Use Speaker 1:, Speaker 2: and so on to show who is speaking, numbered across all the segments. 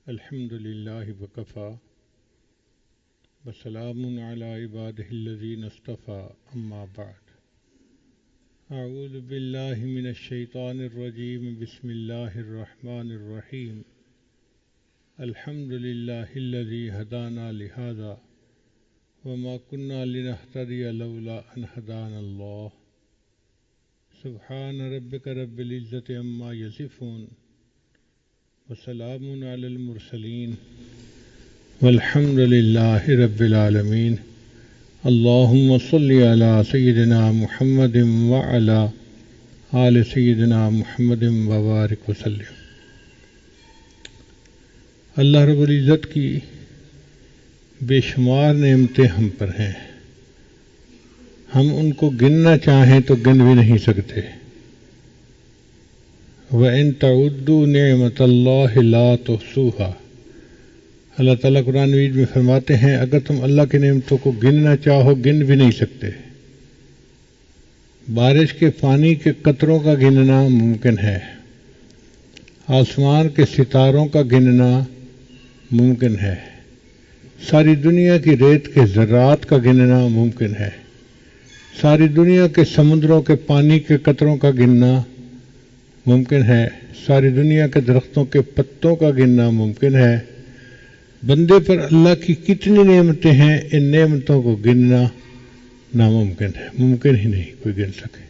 Speaker 1: الحمد للہ وکفی وسلام علی عبادہ الذین اصطفی اما بعد اعوذ باللہ من الشیطان الرجیم بسم اللہ الرحمن الرحیم الحمد للہ الذی ہدانا لہذا وما كنا لنهتدی لولا ان ہدانا اللہ سبحان ربک رب العزۃ عما یصفون وسلام علی المرسلین والحمد للہ رب العالمین اللہم صلی علی سیدنا محمد وعلی آل سیدنا محمد وبارک وسلم۔ اللہ رب العزت کی بے شمار نعمتیں ہم پر ہیں، ہم ان کو گننا چاہیں تو گن بھی نہیں سکتے۔ وَإِن تَعُدُّوا نِعْمَةَ اللَّهِ لَا تُحْصُوهَا، اللہ تعالیٰ قرآن مجید میں فرماتے ہیں اگر تم اللہ کی نعمتوں کو گننا چاہو گن بھی نہیں سکتے۔ بارش کے پانی کے قطروں کا گننا ممکن ہے، آسمان کے ستاروں کا گننا ممکن ہے، ساری دنیا کی ریت کے ذرات کا گننا ممکن ہے، ساری دنیا کے سمندروں کے پانی کے قطروں کا گننا ممکن ہے، ساری دنیا کے درختوں کے پتوں کا گننا ممکن ہے۔ بندے پر اللہ کی کتنی نعمتیں ہیں، ان نعمتوں کو گننا ناممکن ہے، ممکن ہی نہیں کوئی گن سکے۔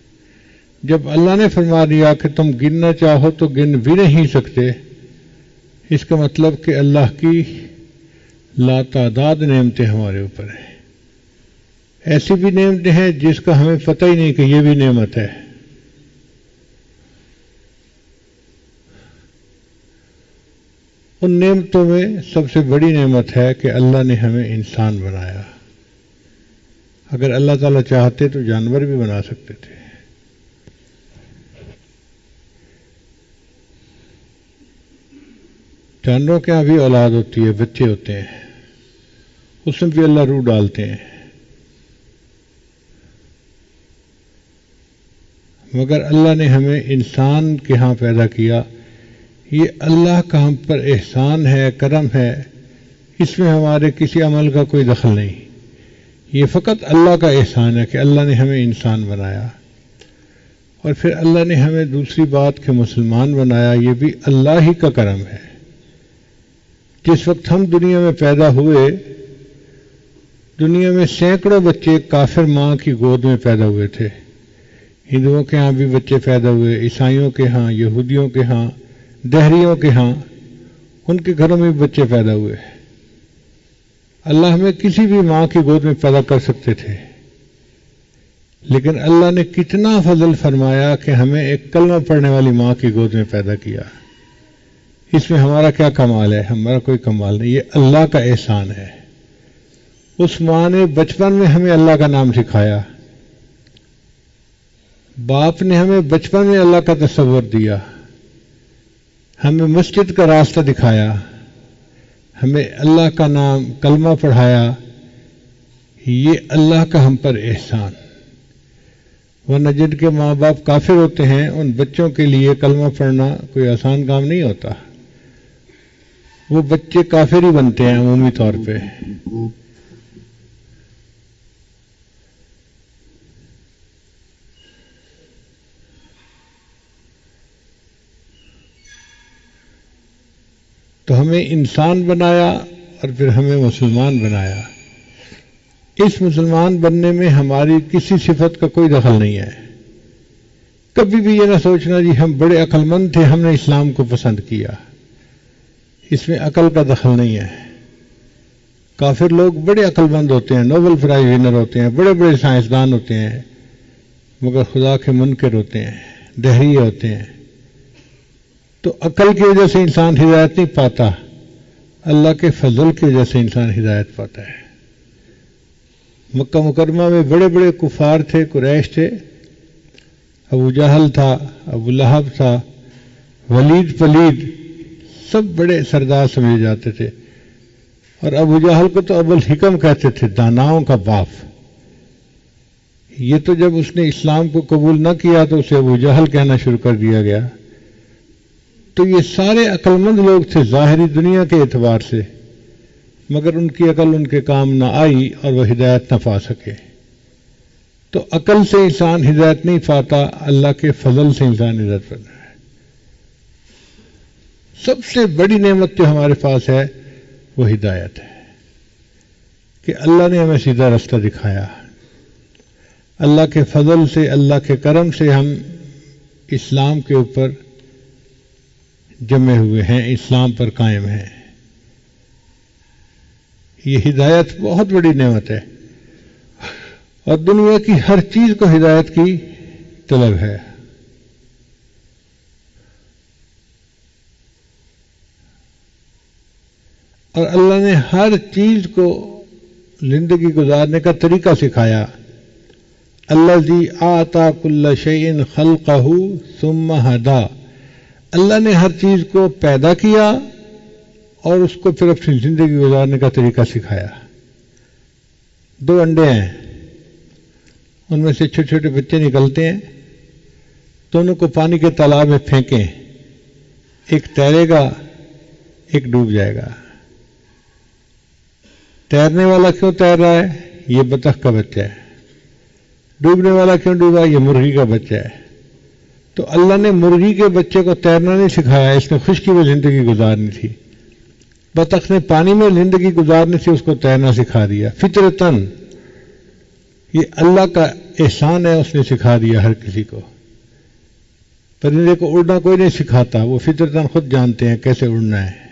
Speaker 1: جب اللہ نے فرما دیا کہ تم گننا چاہو تو گن بھی نہیں سکتے، اس کا مطلب کہ اللہ کی لاتعداد نعمتیں ہمارے اوپر ہیں۔ ایسی بھی نعمتیں ہیں جس کا ہمیں پتہ ہی نہیں کہ یہ بھی نعمت ہے۔ ان نعمتوں میں سب سے بڑی نعمت ہے کہ اللہ نے ہمیں انسان بنایا۔ اگر اللہ تعالیٰ چاہتے تو جانور بھی بنا سکتے تھے۔ جانوروں کے یہاں بھی اولاد ہوتی ہے، بچے ہوتے ہیں، اس میں بھی اللہ روح ڈالتے ہیں، مگر اللہ نے ہمیں انسان کے ہاں پیدا کیا۔ یہ اللہ کا ہم پر احسان ہے، کرم ہے، اس میں ہمارے کسی عمل کا کوئی دخل نہیں۔ یہ فقط اللہ کا احسان ہے کہ اللہ نے ہمیں انسان بنایا، اور پھر اللہ نے ہمیں دوسری بات کہ مسلمان بنایا، یہ بھی اللہ ہی کا کرم ہے۔ جس وقت ہم دنیا میں پیدا ہوئے، دنیا میں سینکڑوں بچے کافر ماں کی گود میں پیدا ہوئے تھے۔ ہندوؤں کے ہاں بھی بچے پیدا ہوئے، عیسائیوں کے ہاں، یہودیوں کے ہاں، دہریوں کے ہاں، ان کے گھروں میں بھی بچے پیدا ہوئے۔ اللہ ہمیں کسی بھی ماں کی گود میں پیدا کر سکتے تھے، لیکن اللہ نے کتنا فضل فرمایا کہ ہمیں ایک کلمہ پڑھنے والی ماں کی گود میں پیدا کیا۔ اس میں ہمارا کیا کمال ہے؟ ہمارا کوئی کمال نہیں، یہ اللہ کا احسان ہے۔ اس ماں نے بچپن میں ہمیں اللہ کا نام سکھایا، باپ نے ہمیں بچپن میں اللہ کا تصور دیا، ہمیں مسجد کا راستہ دکھایا، ہمیں اللہ کا نام کلمہ پڑھایا۔ یہ اللہ کا ہم پر احسان۔ ورنہ جن کے ماں باپ کافر ہوتے ہیں، ان بچوں کے لیے کلمہ پڑھنا کوئی آسان کام نہیں ہوتا، وہ بچے کافر ہی بنتے ہیں عمومی طور پہ۔ تو ہمیں انسان بنایا اور پھر ہمیں مسلمان بنایا۔ اس مسلمان بننے میں ہماری کسی صفت کا کوئی دخل نہیں ہے۔ کبھی بھی یہ نہ سوچنا جی ہم بڑے عقل مند تھے، ہم نے اسلام کو پسند کیا، اس میں عقل کا دخل نہیں ہے۔ کافر لوگ بڑے عقل مند ہوتے ہیں، نوبل پرائز ونر ہوتے ہیں، بڑے بڑے سائنسدان ہوتے ہیں، مگر خدا کے منکر ہوتے ہیں، دہریے ہوتے ہیں۔ تو عقل کی وجہ سے انسان ہدایت نہیں پاتا، اللہ کے فضل کی وجہ سے انسان ہدایت پاتا ہے۔ مکہ مکرمہ میں بڑے بڑے کفار تھے، قریش تھے، ابو جہل تھا، ابو لہب تھا، ولید پلید، سب بڑے سردار سمجھے جاتے تھے، اور ابو جہل کو تو ابو الحکم کہتے تھے، داناؤں کا باپ۔ یہ تو جب اس نے اسلام کو قبول نہ کیا تو اسے ابو جہل کہنا شروع کر دیا گیا۔ تو یہ سارے عقل مند لوگ تھے ظاہری دنیا کے اعتبار سے، مگر ان کی عقل ان کے کام نہ آئی اور وہ ہدایت نہ پا سکے۔ تو عقل سے انسان ہدایت نہیں پاتا، اللہ کے فضل سے انسان ہدایت پاتا ہے۔ سب سے بڑی نعمت جو ہمارے پاس ہے وہ ہدایت ہے، کہ اللہ نے ہمیں سیدھا راستہ دکھایا۔ اللہ کے فضل سے، اللہ کے کرم سے ہم اسلام کے اوپر جمے ہوئے ہیں، اسلام پر قائم ہیں۔ یہ ہدایت بہت بڑی نعمت ہے، اور دنیا کی ہر چیز کو ہدایت کی طلب ہے۔ اور اللہ نے ہر چیز کو زندگی گزارنے کا طریقہ سکھایا۔ الذی اعطی کل شیء خلقہ ثم ہدی، اللہ نے ہر چیز کو پیدا کیا اور اس کو پھر اپنی زندگی گزارنے کا طریقہ سکھایا۔ 2 انڈے ہیں، ان میں سے چھوٹے چھوٹے بچے نکلتے ہیں، دونوں کو پانی کے تالاب میں پھینکیں، ایک تیرے گا ایک ڈوب جائے گا۔ تیرنے والا کیوں تیر رہا ہے؟ یہ بطخ کا بچہ ہے۔ ڈوبنے والا کیوں ڈوبا؟ یہ مرغی کا بچہ ہے۔ تو اللہ نے مرغی کے بچے کو تیرنا نہیں سکھایا، اس نے خشکی میں زندگی گزارنی تھی۔ بطخ نے پانی میں زندگی گزارنے سے اس کو تیرنا سکھا دیا فطرتاً۔ یہ اللہ کا احسان ہے، اس نے سکھا دیا ہر کسی کو۔ پرندے کو اڑنا کوئی نہیں سکھاتا، وہ فطرتاً خود جانتے ہیں کیسے اڑنا ہے۔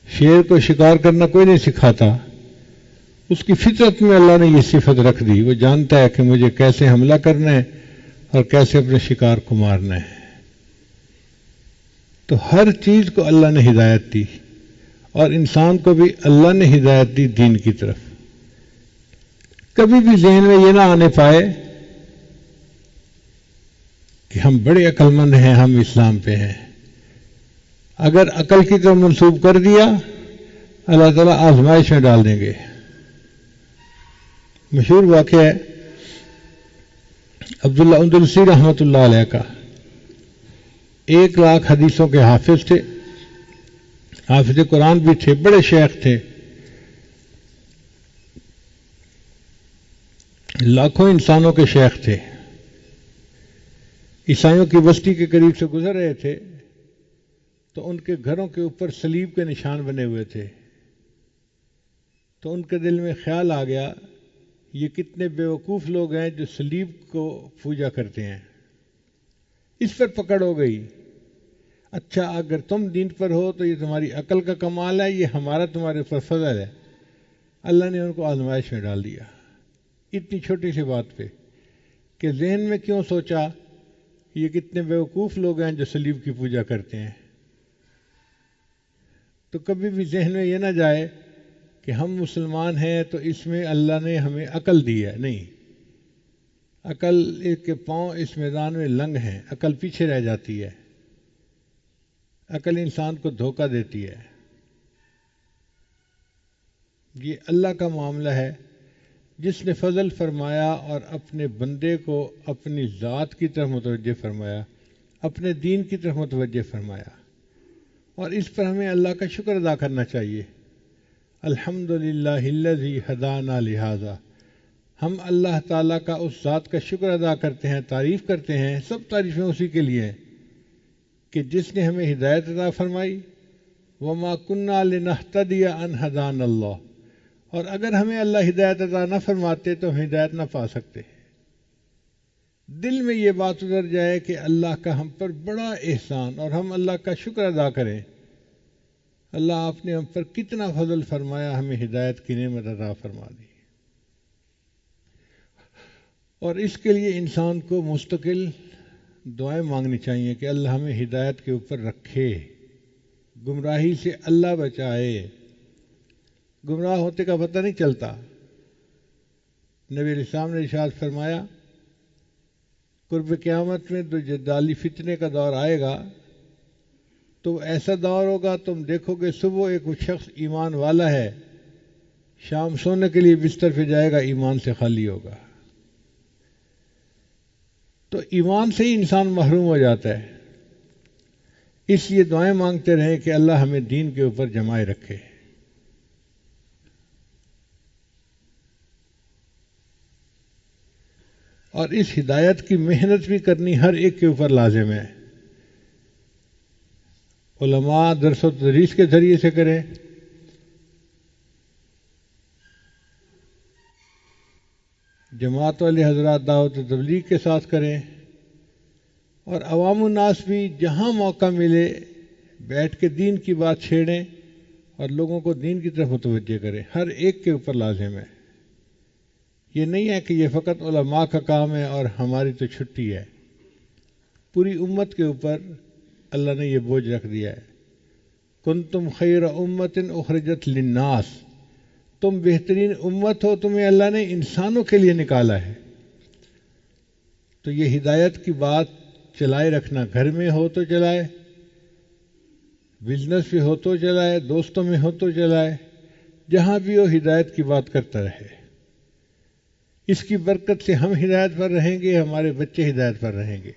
Speaker 1: شیر کو شکار کرنا کوئی نہیں سکھاتا، اس کی فطرت میں اللہ نے یہ صفت رکھ دی، وہ جانتا ہے کہ مجھے کیسے حملہ کرنا ہے اور کیسے اپنے شکار کو مارنا ہے۔ تو ہر چیز کو اللہ نے ہدایت دی، اور انسان کو بھی اللہ نے ہدایت دی دین کی طرف۔ کبھی بھی ذہن میں یہ نہ آنے پائے کہ ہم بڑے عقل مند ہیں، ہم اسلام پہ ہیں۔ اگر عقل کی طرف منسوب کر دیا، اللہ تعالیٰ آزمائش میں ڈال دیں گے۔ مشہور واقعہ ہے عبداللہ اندلسی رحمۃ اللہ علیہ کا۔ 1,00,000 حدیثوں کے حافظ تھے، حافظ قرآن بھی تھے، بڑے شیخ تھے، لاکھوں انسانوں کے شیخ تھے۔ عیسائیوں کی بستی کے قریب سے گزر رہے تھے تو ان کے گھروں کے اوپر صلیب کے نشان بنے ہوئے تھے۔ تو ان کے دل میں خیال آ گیا، یہ کتنے بیوقوف لوگ ہیں جو صلیب کو پوجا کرتے ہیں۔ اس پر پکڑ ہو گئی، اچھا اگر تم دین پر ہو تو یہ تمہاری عقل کا کمال ہے، یہ ہمارا تمہارے اوپر فضل ہے۔ اللہ نے ان کو آزمائش میں ڈال دیا اتنی چھوٹی سی بات پہ، کہ ذہن میں کیوں سوچا یہ کتنے بیوقوف لوگ ہیں جو صلیب کی پوجا کرتے ہیں۔ تو کبھی بھی ذہن میں یہ نہ جائے کہ ہم مسلمان ہیں تو اس میں اللہ نے ہمیں عقل دی ہے، نہیں۔ عقل کے پاؤں اس میدان میں لنگ ہیں، عقل پیچھے رہ جاتی ہے، عقل انسان کو دھوکہ دیتی ہے۔ یہ اللہ کا معاملہ ہے، جس نے فضل فرمایا اور اپنے بندے کو اپنی ذات کی طرف متوجہ فرمایا، اپنے دین کی طرف متوجہ فرمایا، اور اس پر ہمیں اللہ کا شکر ادا کرنا چاہیے۔ الحمدللہ الذی ہدانا لہذا، ہم اللہ تعالیٰ کا اس ذات کا شکر ادا کرتے ہیں، تعریف کرتے ہیں، سب تعریفیں اسی کے لیے ہیں کہ جس نے ہمیں ہدایت عطا فرمائی۔ وما کنا لنہتدی ان ہدانا اللہ، اور اگر ہمیں اللہ ہدایت عطا نہ فرماتے تو ہم ہدایت نہ پا سکتے۔ دل میں یہ بات اتر جائے کہ اللہ کا ہم پر بڑا احسان، اور ہم اللہ کا شکر ادا کریں، اللہ آپ نے ہم پر کتنا فضل فرمایا، ہمیں ہدایت کی نعمت عطا فرما دی۔ اور اس کے لیے انسان کو مستقل دعائیں مانگنی چاہیے کہ اللہ ہمیں ہدایت کے اوپر رکھے، گمراہی سے اللہ بچائے۔ گمراہ ہوتے کا پتہ نہیں چلتا۔ نبی علیہ السلام نے ارشاد فرمایا، قرب قیامت میں جو جدالی فتنے کا دور آئے گا تو ایسا دور ہوگا تم دیکھو گے صبح ایک شخص ایمان والا ہے، شام سونے کے لیے بستر پہ جائے گا ایمان سے خالی ہوگا. تو ایمان سے ہی انسان محروم ہو جاتا ہے. اس لیے دعائیں مانگتے رہیں کہ اللہ ہمیں دین کے اوپر جمائے رکھے. اور اس ہدایت کی محنت بھی کرنی ہر ایک کے اوپر لازم ہے. علماء درس و تدریس کے ذریعے سے کریں، جماعت والے حضرات دعوت و تبلیغ کے ساتھ کریں، اور عوام الناس بھی جہاں موقع ملے بیٹھ کے دین کی بات چھیڑیں اور لوگوں کو دین کی طرف متوجہ کریں. ہر ایک کے اوپر لازم ہے. یہ نہیں ہے کہ یہ فقط علماء کا کام ہے اور ہماری تو چھٹی ہے. پوری امت کے اوپر اللہ نے یہ بوجھ رکھ دیا ہے. کنتم خیر امت اخرجت للناس، تم بہترین امت ہو، تمہیں اللہ نے انسانوں کے لیے نکالا ہے. تو یہ ہدایت کی بات چلائے رکھنا، گھر میں ہو تو چلائے، بزنس میں ہو تو چلائے، دوستوں میں ہو تو چلائے، جہاں بھی ہو ہدایت کی بات کرتا رہے. اس کی برکت سے ہم ہدایت پر رہیں گے، ہمارے بچے ہدایت پر رہیں گے.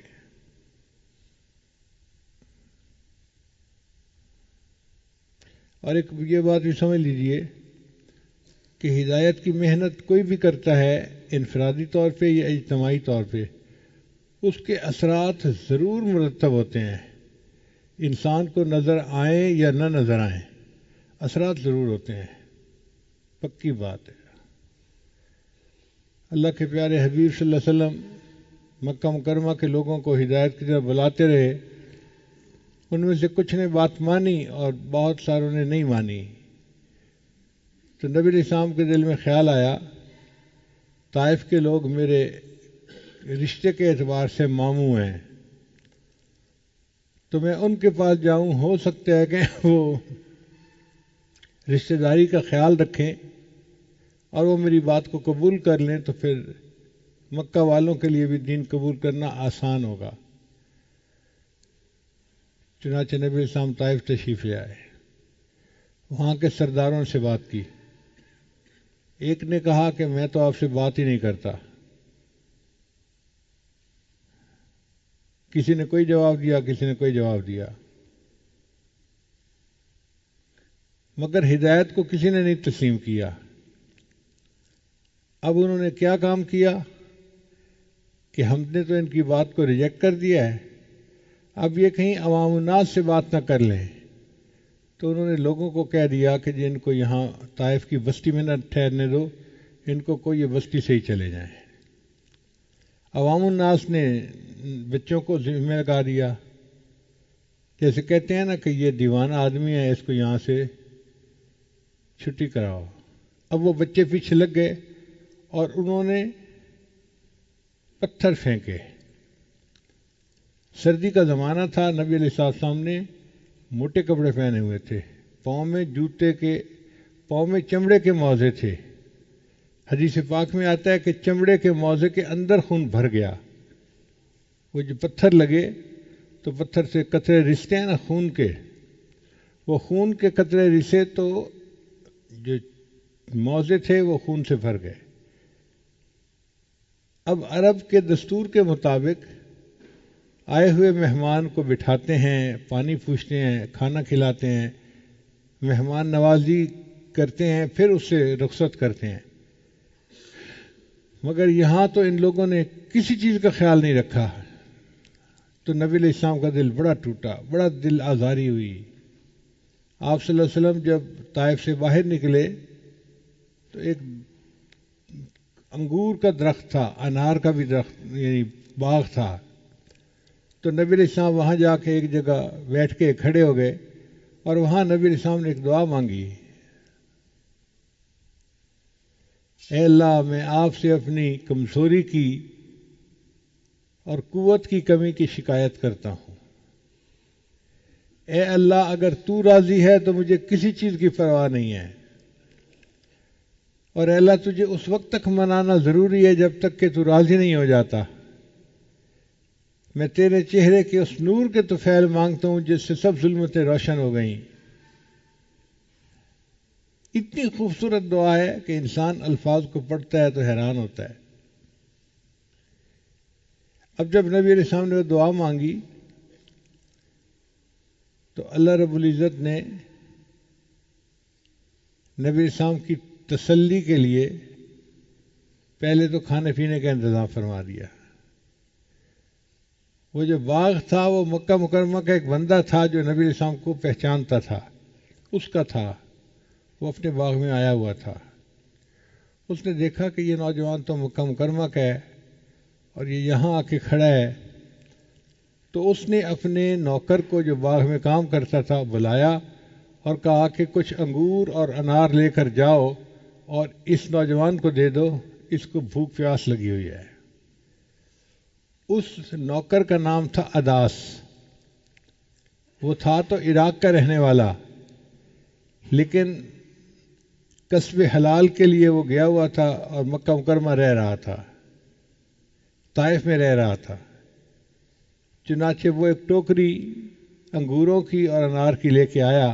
Speaker 1: اور ایک یہ بات بھی سمجھ لیجئے کہ ہدایت کی محنت کوئی بھی کرتا ہے انفرادی طور پہ یا اجتماعی طور پہ، اس کے اثرات ضرور مرتب ہوتے ہیں. انسان کو نظر آئیں یا نہ نظر آئیں، اثرات ضرور ہوتے ہیں، پکی بات ہے. اللہ کے پیارے حبیب صلی اللہ علیہ وسلم مکہ مکرمہ کے لوگوں کو ہدایت کی طرف بلاتے رہے. ان میں سے کچھ نے بات مانی اور بہت ساروں نے نہیں مانی. تو نبی علیہ السلام کے دل میں خیال آیا طائف کے لوگ میرے رشتے کے اعتبار سے ماموں ہیں، تو میں ان کے پاس جاؤں، ہو سکتا ہے کہ وہ رشتہ داری کا خیال رکھیں اور وہ میری بات کو قبول کر لیں، تو پھر مکہ والوں کے لیے بھی دین قبول کرنا آسان ہوگا. چنانچہ نبی علیہ السلام طائف تشریف لے آئے، وہاں کے سرداروں سے بات کی. ایک نے کہا کہ میں تو آپ سے بات ہی نہیں کرتا. کسی نے کوئی جواب دیا، کسی نے کوئی جواب دیا، مگر ہدایت کو کسی نے نہیں تسلیم کیا. اب انہوں نے کیا کام کیا کہ ہم نے تو ان کی بات کو ریجیکٹ کر دیا ہے، اب یہ کہیں عوام الناس سے بات نہ کر لیں. تو انہوں نے لوگوں کو کہہ دیا کہ جن کو یہاں طائف کی بستی میں نہ ٹھہرنے دو، ان کو یہ بستی سے ہی چلے جائیں. عوام الناس نے بچوں کو ذمہ لگا دیا، جیسے کہتے ہیں نا کہ یہ دیوانہ آدمی ہے، اس کو یہاں سے چھٹی کراؤ. اب وہ بچے پیچھے لگ گئے اور انہوں نے پتھر پھینکے. سردی کا زمانہ تھا، نبی علیہ السلام نے موٹے کپڑے پہنے ہوئے تھے، پاؤں میں جوتے کے، پاؤں میں چمڑے کے موزے تھے. حدیث پاک میں آتا ہے کہ چمڑے کے موزے کے اندر خون بھر گیا. وہ جو پتھر لگے تو پتھر سے قطرے رستے ہیں نا خون کے، وہ خون کے قطرے رسے تو جو موزے تھے وہ خون سے بھر گئے. اب عرب کے دستور کے مطابق آئے ہوئے مہمان کو بٹھاتے ہیں، پانی پوچھتے ہیں، کھانا کھلاتے ہیں، مہمان نوازی کرتے ہیں، پھر اس سے رخصت کرتے ہیں. مگر یہاں تو ان لوگوں نے کسی چیز کا خیال نہیں رکھا. تو نبی علیہ السلام کا دل بڑا ٹوٹا، بڑا دل آزاری ہوئی. آپ صلی اللہ علیہ وسلم جب طائف سے باہر نکلے تو ایک انگور کا درخت تھا، انار کا بھی درخت یعنی باغ تھا. تو نبی علیہ السلام وہاں جا کے ایک جگہ بیٹھ کے کھڑے ہو گئے اور وہاں نبی علیہ السلام نے ایک دعا مانگی، اے اللہ میں آپ سے اپنی کمزوری کی اور قوت کی کمی کی شکایت کرتا ہوں. اے اللہ اگر تو راضی ہے تو مجھے کسی چیز کی پرواہ نہیں ہے، اور اے اللہ تجھے اس وقت تک منانا ضروری ہے جب تک کہ تو راضی نہیں ہو جاتا. میں تیرے چہرے کے اس نور کے طفیل مانگتا ہوں جس سے سب ظلمتیں روشن ہو گئیں۔ اتنی خوبصورت دعا ہے کہ انسان الفاظ کو پڑھتا ہے تو حیران ہوتا ہے۔ اب جب نبی علیہ السلام نے وہ دعا مانگی تو اللہ رب العزت نے نبی علیہ السلام کی تسلی کے لیے پہلے تو کھانے پینے کا انتظام فرما دیا۔ وہ جو باغ تھا وہ مکہ مکرمہ کا ایک بندہ تھا جو نبی علیہ السلام کو پہچانتا تھا، اس کا تھا، وہ اپنے باغ میں آیا ہوا تھا۔ اس نے دیکھا کہ یہ نوجوان تو مکہ مکرمہ کا ہے اور یہ یہاں آ کے کھڑا ہے، تو اس نے اپنے نوکر کو جو باغ میں کام کرتا تھا بلایا اور کہا کہ کچھ انگور اور انار لے کر جاؤ اور اس نوجوان کو دے دو، اس کو بھوک پیاس لگی ہوئی ہے۔ اس نوکر کا نام تھا اداس۔ وہ تھا تو عراق کا رہنے والا، لیکن کسب حلال کے لیے وہ گیا ہوا تھا اور مکہ مکرمہ رہ رہا تھا، طائف میں رہ رہا تھا۔ چنانچہ وہ ایک ٹوکری انگوروں کی اور انار کی لے کے آیا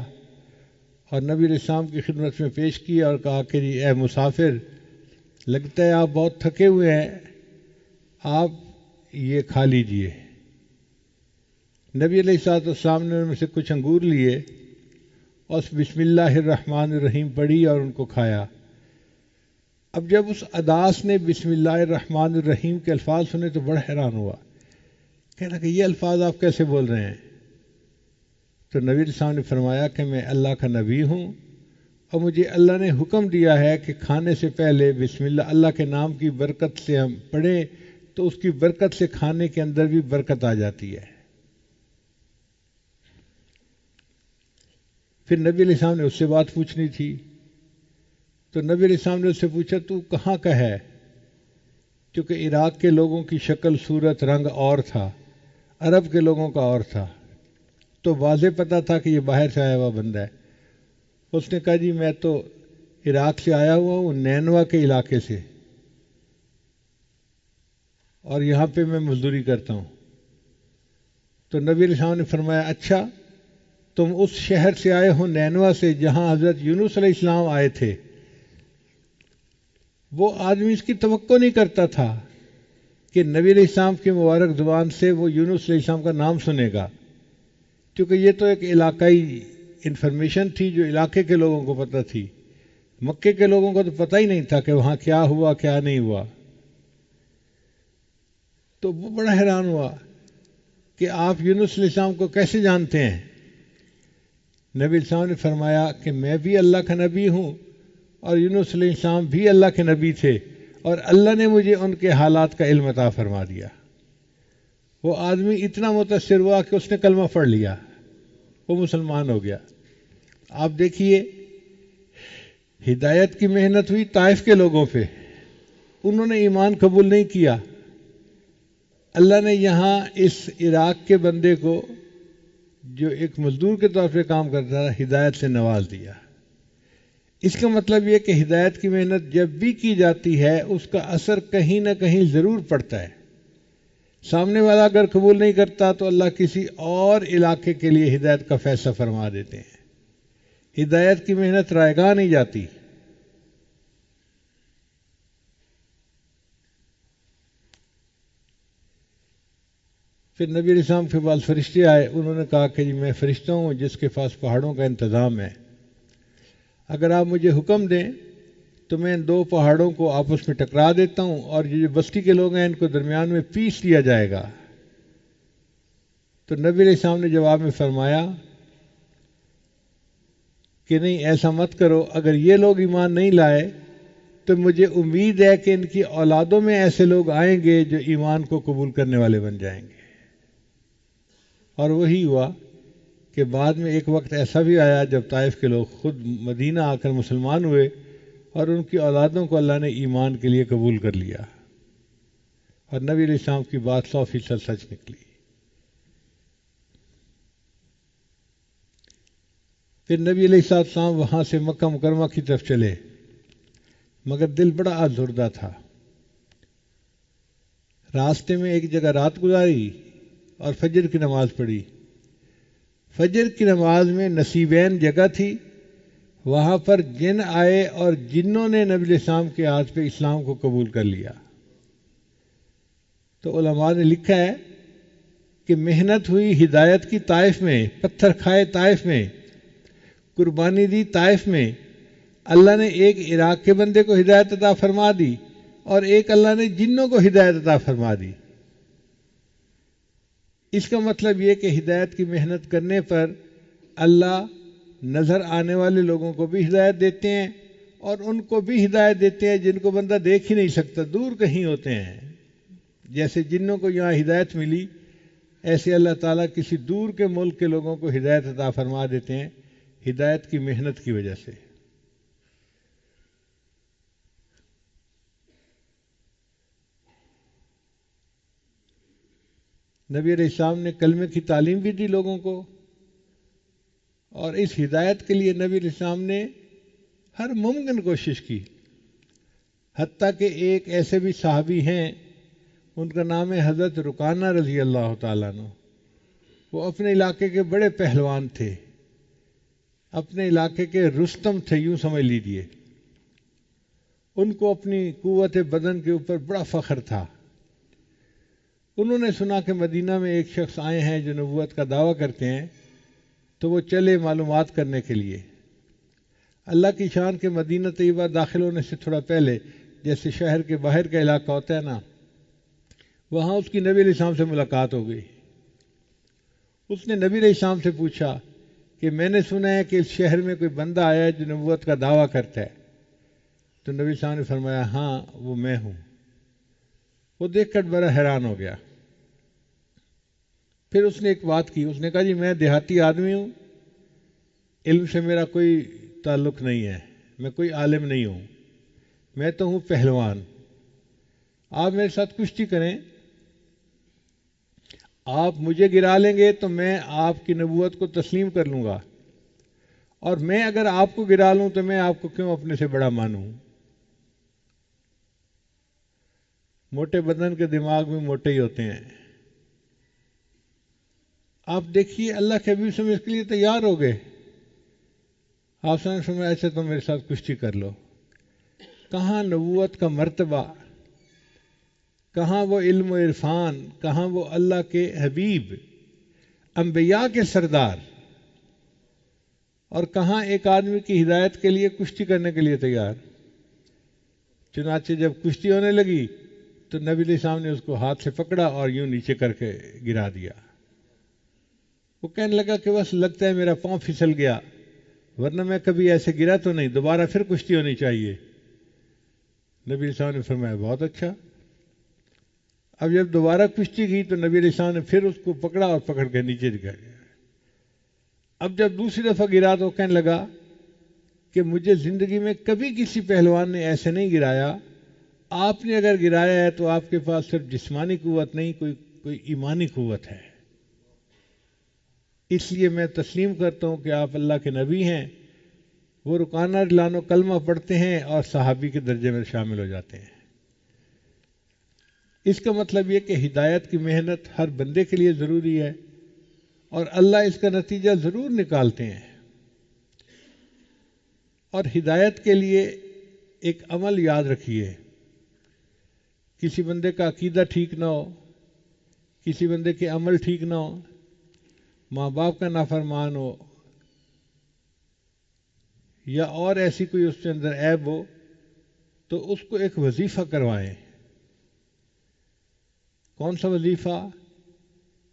Speaker 1: اور نبی علیہ السلام کی خدمت میں پیش کی اور کہا کہ جی اے مسافر، لگتا ہے آپ بہت تھکے ہوئے ہیں، آپ یہ کھا لیجئے۔ نبی علیہ السلام نے ان میں سے کچھ انگور لیے اور بسم اللہ الرحمن الرحیم پڑھی اور ان کو کھایا۔ اب جب اس اداس نے بسم اللہ الرحمن الرحیم کے الفاظ سنے تو بڑا حیران ہوا، کہنا کہ یہ الفاظ آپ کیسے بول رہے ہیں؟ تو نبی علیہ السلام نے فرمایا کہ میں اللہ کا نبی ہوں اور مجھے اللہ نے حکم دیا ہے کہ کھانے سے پہلے بسم اللہ کے نام کی برکت سے ہم پڑھیں تو اس کی برکت سے کھانے کے اندر بھی برکت آ جاتی ہے۔ پھر نبی علیہ السلام نے اس سے بات پوچھنی تھی تو نبی علیہ السلام نے اس سے پوچھا تو کہاں کا ہے؟ کیونکہ عراق کے لوگوں کی شکل صورت رنگ اور تھا، عرب کے لوگوں کا اور تھا، تو واضح پتہ تھا کہ یہ باہر سے آیا ہوا بندہ ہے۔ اس نے کہا جی میں تو عراق سے آیا ہوا ہوں، نینوا کے علاقے سے، اور یہاں پہ میں مزدوری کرتا ہوں۔ تو نبی علیہ السلام نے فرمایا اچھا تم اس شہر سے آئے ہو نینوا سے جہاں حضرت یونس علیہ السلام آئے تھے۔ وہ آدمی اس کی توقع نہیں کرتا تھا کہ نبی علیہ السلام کی مبارک زبان سے وہ یونس علیہ السلام کا نام سنے گا، کیونکہ یہ تو ایک علاقائی انفارمیشن تھی جو علاقے کے لوگوں کو پتہ تھی، مکے کے لوگوں کو تو پتہ ہی نہیں تھا کہ وہاں کیا ہوا کیا نہیں ہوا۔ تو وہ بڑا حیران ہوا کہ آپ یونس علیہ السلام کو کیسے جانتے ہیں؟ نبی علیہ السلام نے فرمایا کہ میں بھی اللہ کا نبی ہوں اور یونس علیہ السلام بھی اللہ کے نبی تھے، اور اللہ نے مجھے ان کے حالات کا علم عطا فرما دیا۔ وہ آدمی اتنا متاثر ہوا کہ اس نے کلمہ پڑھ لیا، وہ مسلمان ہو گیا۔ آپ دیکھیے ہدایت کی محنت ہوئی طائف کے لوگوں پہ، انہوں نے ایمان قبول نہیں کیا، اللہ نے یہاں اس عراق کے بندے کو جو ایک مزدور کے طور پہ کام کرتا تھا ہدایت سے نواز دیا۔ اس کا مطلب یہ کہ ہدایت کی محنت جب بھی کی جاتی ہے اس کا اثر کہیں نہ کہیں ضرور پڑتا ہے۔ سامنے والا اگر قبول نہیں کرتا تو اللہ کسی اور علاقے کے لیے ہدایت کا فیصلہ فرما دیتے ہیں۔ ہدایت کی محنت رائے گاہ نہیں جاتی۔ پھر نبی علیہ السلام کے پاس فرشتے آئے، انہوں نے کہا کہ جی میں فرشتہ ہوں جس کے پاس پہاڑوں کا انتظام ہے، اگر آپ مجھے حکم دیں تو میں ان دو پہاڑوں کو آپس میں ٹکرا دیتا ہوں اور یہ جو بستی کے لوگ ہیں ان کو درمیان میں پیس دیا جائے گا۔ تو نبی علیہ السلام نے جواب میں فرمایا کہ نہیں ایسا مت کرو، اگر یہ لوگ ایمان نہیں لائے تو مجھے امید ہے کہ ان کی اولادوں میں ایسے لوگ آئیں گے جو ایمان کو قبول کرنے والے بن جائیں گے۔ اور وہی ہوا کہ بعد میں ایک وقت ایسا بھی آیا جب طائف کے لوگ خود مدینہ آ کر مسلمان ہوئے اور ان کی اولادوں کو اللہ نے ایمان کے لیے قبول کر لیا، اور نبی علیہ السلام کی بات 100% سچ نکلی۔ پھر نبی علیہ السلام وہاں سے مکہ مکرمہ کی طرف چلے، مگر دل بڑا آزردہ تھا۔ راستے میں ایک جگہ رات گزاری اور فجر کی نماز پڑھی. فجر کی نماز میں نصیبین جگہ تھی، وہاں پر جن آئے اور جنوں نے نبی علیہ السلام کے ہاتھ پہ اسلام کو قبول کر لیا. تو علماء نے لکھا ہے کہ محنت ہوئی ہدایت کی طائف میں، پتھر کھائے طائف میں، قربانی دی طائف میں. اللہ نے ایک عراق کے بندے کو ہدایت عطا فرما دی اور ایک اللہ نے جنوں کو ہدایت عطا فرما دی. اس کا مطلب یہ کہ ہدایت کی محنت کرنے پر اللہ نظر آنے والے لوگوں کو بھی ہدایت دیتے ہیں اور ان کو بھی ہدایت دیتے ہیں جن کو بندہ دیکھ ہی نہیں سکتا، دور کہیں ہوتے ہیں. جیسے جنوں کو یہاں ہدایت ملی، ایسے اللہ تعالیٰ کسی دور کے ملک کے لوگوں کو ہدایت عطا فرما دیتے ہیں ہدایت کی محنت کی وجہ سے. نبی علیہ السلام نے کلمے کی تعلیم بھی دی لوگوں کو، اور اس ہدایت کے لیے نبی علیہ السلام نے ہر ممکن کوشش کی. حتیٰ کہ ایک ایسے بھی صحابی ہیں، ان کا نام ہے حضرت رکانہ رضی اللہ تعالیٰ عنہ. وہ اپنے علاقے کے بڑے پہلوان تھے، اپنے علاقے کے رستم تھے، یوں سمجھ لیجیے. ان کو اپنی قوت بدن کے اوپر بڑا فخر تھا. انہوں نے سنا کہ مدینہ میں ایک شخص آئے ہیں جو نبوت کا دعویٰ کرتے ہیں، تو وہ چلے معلومات کرنے کے لیے. اللہ کی شان کے مدینہ طیبہ داخل ہونے سے تھوڑا پہلے، جیسے شہر کے باہر کا علاقہ ہوتا ہے نا، وہاں اس کی نبی علیہ السلام سے ملاقات ہو گئی. اس نے نبی علیہ السلام سے پوچھا کہ میں نے سنا ہے کہ اس شہر میں کوئی بندہ آیا ہے جو نبوت کا دعویٰ کرتا ہے. تو نبی علیہ السلام نے فرمایا ہاں وہ میں ہوں. وہ دیکھ کر بڑا حیران ہو گیا. پھر اس نے ایک بات کی، اس نے کہا جی میں دیہاتی آدمی ہوں، علم سے میرا کوئی تعلق نہیں ہے، میں کوئی عالم نہیں ہوں، میں تو ہوں پہلوان. آپ میرے ساتھ کشتی کریں، آپ مجھے گرا لیں گے تو میں آپ کی نبوت کو تسلیم کر لوں گا، اور میں اگر آپ کو گرا لوں تو میں آپ کو کیوں اپنے سے بڑا مانوں. موٹے بدن کے دماغ میں موٹے ہی ہوتے ہیں. آپ دیکھیے اللہ کے حبیب سے اس کے لیے تیار ہو گئے. آپ نے فرمایا ایسے تو میرے ساتھ کشتی کر لو. کہاں نبوت کا مرتبہ، کہاں وہ علم و عرفان، کہاں وہ اللہ کے حبیب، انبیاء کے سردار، اور کہاں ایک آدمی کی ہدایت کے لیے کشتی کرنے کے لیے تیار. چنانچہ جب کشتی ہونے لگی تو نبی علیہ السلام نے اس کو ہاتھ سے پکڑا اور یوں نیچے کر کے گرا دیا. وہ کہنے لگا کہ بس لگتا ہے میرا پاؤں پھسل گیا، ورنہ میں کبھی ایسے گرا تو نہیں، دوبارہ پھر کشتی ہونی چاہیے. نبی علیہ السلام نے فرمایا بہت اچھا. اب جب دوبارہ کشتی کی تو نبی علیہ السلام نے پھر اس کو پکڑا اور پکڑ کے نیچے گرا دیا. اب جب دوسری دفعہ گرا تو کہنے لگا کہ مجھے زندگی میں کبھی کسی پہلوان نے ایسے نہیں گرایا، آپ نے اگر گرایا ہے تو آپ کے پاس صرف جسمانی قوت نہیں، کوئی ایمانی قوت ہے. اس لیے میں تسلیم کرتا ہوں کہ آپ اللہ کے نبی ہیں. وہ رکانہ رضی اللہ عنہ کلمہ پڑھتے ہیں اور صحابی کے درجے میں شامل ہو جاتے ہیں. اس کا مطلب یہ کہ ہدایت کی محنت ہر بندے کے لیے ضروری ہے، اور اللہ اس کا نتیجہ ضرور نکالتے ہیں. اور ہدایت کے لیے ایک عمل یاد رکھیے. کسی بندے کا عقیدہ ٹھیک نہ ہو، کسی بندے کے عمل ٹھیک نہ ہو، ماں باپ کا نافرمان ہو، یا اور ایسی کوئی اس کے اندر عیب ہو، تو اس کو ایک وظیفہ کروائیں. کون سا وظیفہ؟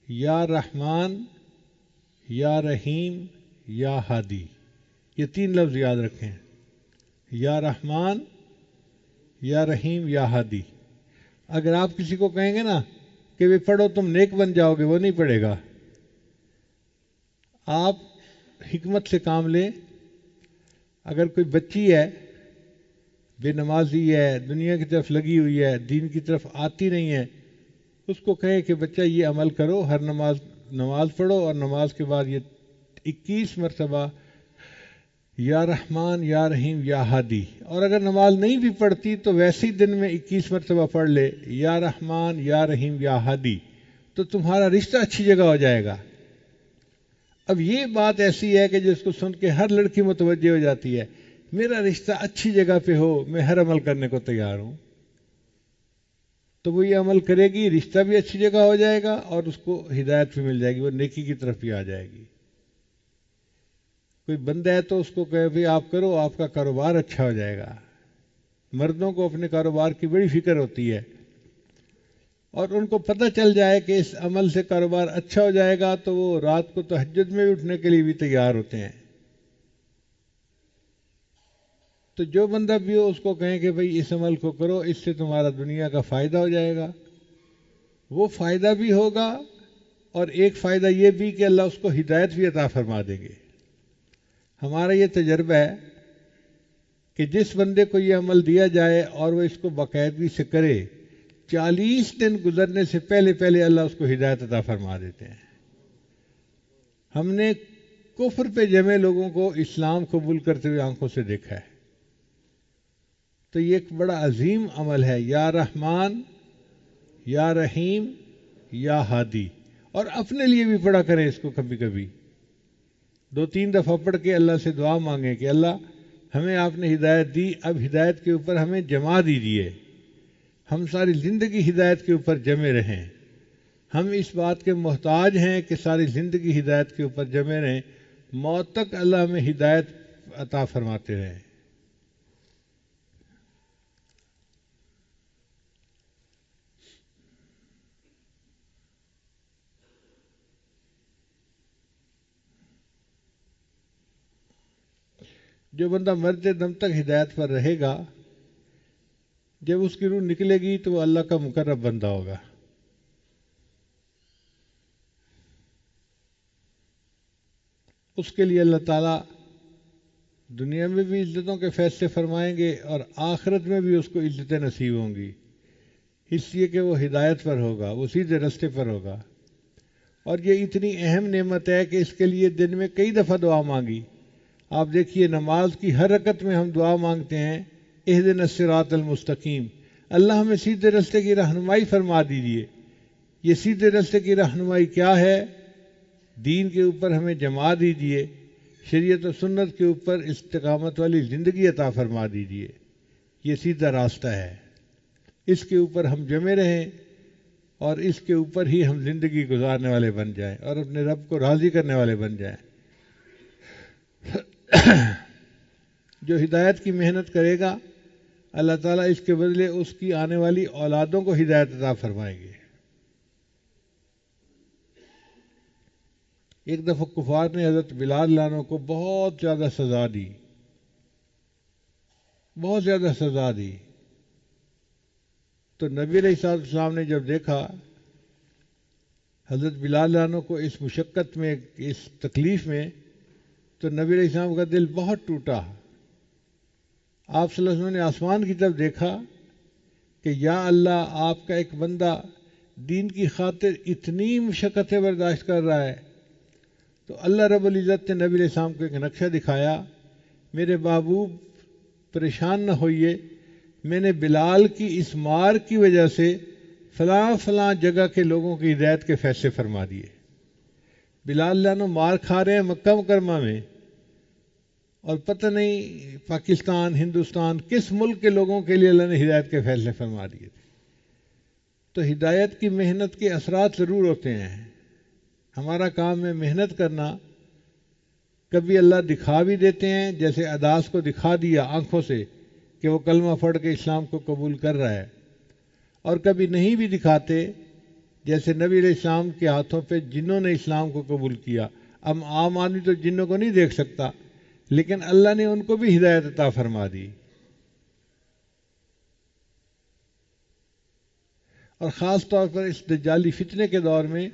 Speaker 1: یا رحمان، یا رحیم، یا ہادی. یہ 3 لفظ یاد رکھیں. یا رحمان، یا رحیم، یا ہادی. اگر آپ کسی کو کہیں گے نا کہ وہ پڑھو تم نیک بن جاؤ گے، وہ نہیں پڑھے گا. آپ حکمت سے کام لیں. اگر کوئی بچی ہے، بے نمازی ہے، دنیا کی طرف لگی ہوئی ہے، دین کی طرف آتی نہیں ہے، اس کو کہیں کہ بچہ یہ عمل کرو، ہر نماز پڑھو، اور نماز کے بعد یہ 21 مرتبہ یا رحمان، یا رحیم، یا ہادی. اور اگر نماز نہیں بھی پڑھتی تو ویسے ہی دن میں 21 مرتبہ پڑھ لے، یا رحمان، یا رحیم، یا ہادی. تو تمہارا رشتہ اچھی جگہ ہو جائے گا۔ اب یہ بات ایسی ہے کہ جس کو سن کے ہر لڑکی متوجہ ہو جاتی ہے، میرا رشتہ اچھی جگہ پہ ہو، میں ہر عمل کرنے کو تیار ہوں۔ تو وہ یہ عمل کرے گی، رشتہ بھی اچھی جگہ ہو جائے گا اور اس کو ہدایت بھی مل جائے گی، وہ نیکی کی طرف بھی آ جائے گی۔ کوئی بندہ ہے تو اس کو کہے بھائی آپ کرو، آپ کا کاروبار اچھا ہو جائے گا۔ مردوں کو اپنے کاروبار کی بڑی فکر ہوتی ہے، اور ان کو پتہ چل جائے کہ اس عمل سے کاروبار اچھا ہو جائے گا تو وہ رات کو تہجد میں اٹھنے کے لیے بھی تیار ہوتے ہیں۔ تو جو بندہ بھی ہو اس کو کہیں کہ بھئی اس عمل کو کرو، اس سے تمہارا دنیا کا فائدہ ہو جائے گا، وہ فائدہ بھی ہوگا، اور ایک فائدہ یہ بھی کہ اللہ اس کو ہدایت بھی عطا فرما دیں گے۔ ہمارا یہ تجربہ ہے کہ جس بندے کو یہ عمل دیا جائے اور وہ اس کو باقاعدگی سے کرے، 40 دن گزرنے سے پہلے پہلے اللہ اس کو ہدایت عطا فرما دیتے ہیں۔ ہم نے کفر پہ جمے لوگوں کو اسلام قبول کرتے ہوئے آنکھوں سے دیکھا ہے۔ تو یہ ایک بڑا عظیم عمل ہے، یا رحمان یا رحیم یا ہادی۔ اور اپنے لیے بھی پڑھا کریں اس کو، کبھی کبھی 2-3 دفعہ پڑھ کے اللہ سے دعا مانگیں کہ اللہ ہمیں آپ نے ہدایت دی، اب ہدایت کے اوپر ہمیں جما دیجیے، ہم ساری زندگی ہدایت کے اوپر جمے رہیں۔ ہم اس بات کے محتاج ہیں کہ ساری زندگی ہدایت کے اوپر جمے رہیں، موت تک اللہ ہمیں ہدایت عطا فرماتے رہیں۔ جو بندہ مرتے دم تک ہدایت پر رہے گا، جب اس کی روح نکلے گی تو وہ اللہ کا مقرب بندہ ہوگا۔ اس کے لیے اللہ تعالیٰ دنیا میں بھی عزتوں کے فیصلے فرمائیں گے اور آخرت میں بھی اس کو عزتیں نصیب ہوں گی، اس لیے کہ وہ ہدایت پر ہوگا، وہ سیدھے رستے پر ہوگا۔ اور یہ اتنی اہم نعمت ہے کہ اس کے لیے دن میں کئی دفعہ دعا مانگی۔ آپ دیکھیے نماز کی ہر رکعت میں ہم دعا مانگتے ہیں، اہدنا الصراط المستقیم، اللہ ہمیں سیدھے رستے کی رہنمائی فرما دیجیے۔ یہ سیدھے رستے کی رہنمائی کیا ہے؟ دین کے اوپر ہمیں جما دیجیے، شریعت و سنت کے اوپر استقامت والی زندگی عطا فرما دیجیے۔ یہ سیدھا راستہ ہے، اس کے اوپر ہم جمے رہیں اور اس کے اوپر ہی ہم زندگی گزارنے والے بن جائیں اور اپنے رب کو راضی کرنے والے بن جائیں۔ جو ہدایت کی محنت کرے گا، اللہ تعالیٰ اس کے بدلے اس کی آنے والی اولادوں کو ہدایت عطا فرمائیں گے۔ ایک دفعہ کفار نے حضرت بلال لانو کو بہت زیادہ سزا دی، بہت زیادہ سزا دی۔ تو نبی علیہ السلام نے جب دیکھا حضرت بلال لانو کو اس مشقت میں، اس تکلیف میں، تو نبی علیہ السلام کا دل بہت ٹوٹا۔ آپ صلی اللہ علیہ وسلم نے آسمان کی طرف دیکھا کہ یا اللہ، آپ کا ایک بندہ دین کی خاطر اتنی مشقتیں برداشت کر رہا ہے۔ تو اللہ رب العزت نے نبی علیہ السلام کو ایک نقشہ دکھایا، میرے محبوب پریشان نہ ہوئیے، میں نے بلال کی اس مار کی وجہ سے فلاں فلاں جگہ کے لوگوں کی ہدایت کے فیصلے فرما دیے۔ بلال لانو مار کھا رہے ہیں مکہ مکرمہ میں، اور پتہ نہیں پاکستان، ہندوستان، کس ملک کے لوگوں کے لیے اللہ نے ہدایت کے فیصلے فرما دیے تھے۔ تو ہدایت کی محنت کے اثرات ضرور ہوتے ہیں۔ ہمارا کام ہے محنت کرنا۔ کبھی اللہ دکھا بھی دیتے ہیں، جیسے اداس کو دکھا دیا آنکھوں سے کہ وہ کلمہ پڑھ کے اسلام کو قبول کر رہا ہے، اور کبھی نہیں بھی دکھاتے، جیسے نبی علیہ السلام کے ہاتھوں پہ جنوں نے اسلام کو قبول کیا۔ اب عام آدمی تو جنوں کو نہیں دیکھ سکتا، لیکن اللہ نے ان کو بھی ہدایت عطا فرما دی۔ اور خاص طور پر اس دجالی فتنے کے دور میں